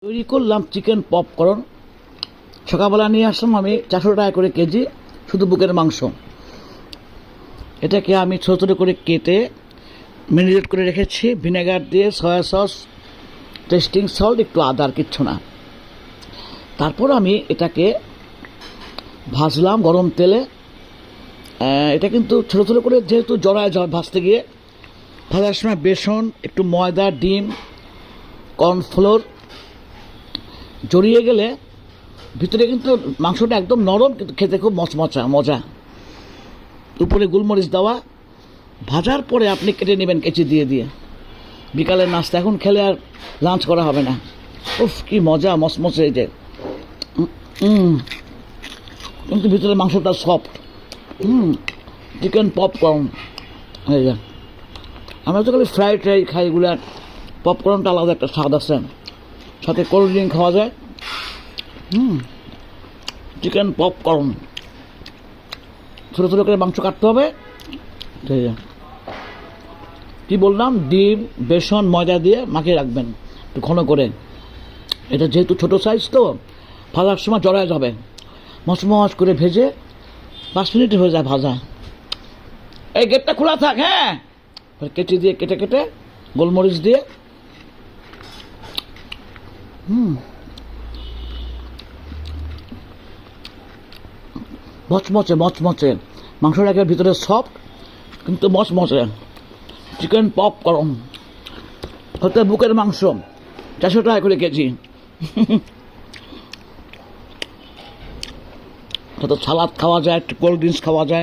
তৈরি করলাম chicken popcorn. সকালবেলা নিয়ে আসলাম আমি 400 টাকা করে কেজি শুধু বুকের মাংস। এটাকে আমি ছোটো ছোটো করে কেটে ম্যারিনেট করে রেখেছি ভিনেগার দিয়ে, সয়া সস, টেস্টিং সল্ট, একটু আদা, আর কিচ্ছু না। তারপর আমি এটাকে ভাজলাম গরম তেলে। এটা কিন্তু ছোটো ছোটো করে যেহেতু জড়ায় ভাজতে গিয়ে, ভাজার সময় বেসন, একটু ময়দা, ডিম, কর্নফ্লোর জড়িয়ে গেলে ভিতরে কিন্তু মাংসটা একদম নরম, কিন্তু খেতে খুব মজা। উপরে গোলমরিচ দেওয়া। ভাজার পরে আপনি কেটে নেবেন কেচি দিয়ে দিয়ে। বিকালের নাস্তা এখন খেলে আর লাঞ্চ করা হবে না। উফ, কি মজা, মচমচে। এই যে কিন্তু ভিতরে মাংসটা সফট। Chicken popcorn. এই যে আমরা তো খালি ফ্রাইড রাইস খাই, এগুলার পপকর্নটা আলাদা একটা স্বাদ আছে, সাথে কোল্ড ড্রিঙ্ক খাওয়া যায়। Chicken popcorn. ছোটো ছোটো করে মাংস কাটতে হবে। ঠিক আছে, কী বললাম, ডিম, বেসন, ময়দা দিয়ে মাখিয়ে রাখবেন একটু ঘন করে। এটা যেহেতু ছোটো সাইজ তো ভাজার সময় জড়ায় যাবে। মচমচ করে ভেজে 5 মিনিটে হয়ে যায় ভাজা। এই গেটটা খোলা থাক, হ্যাঁ। কেটে দিয়ে কেটে গোলমরিচ দিয়ে মচমচে মাংসটাকে ভিতরে সফট কিন্তু মচমচে। চিকেন পপকর্ন হতে বুকের মাংস 400 টাকা করে কেজি। সাথে সালাদ খাওয়া যায়, একটু কোল্ড ড্রিঙ্কস খাওয়া যায়।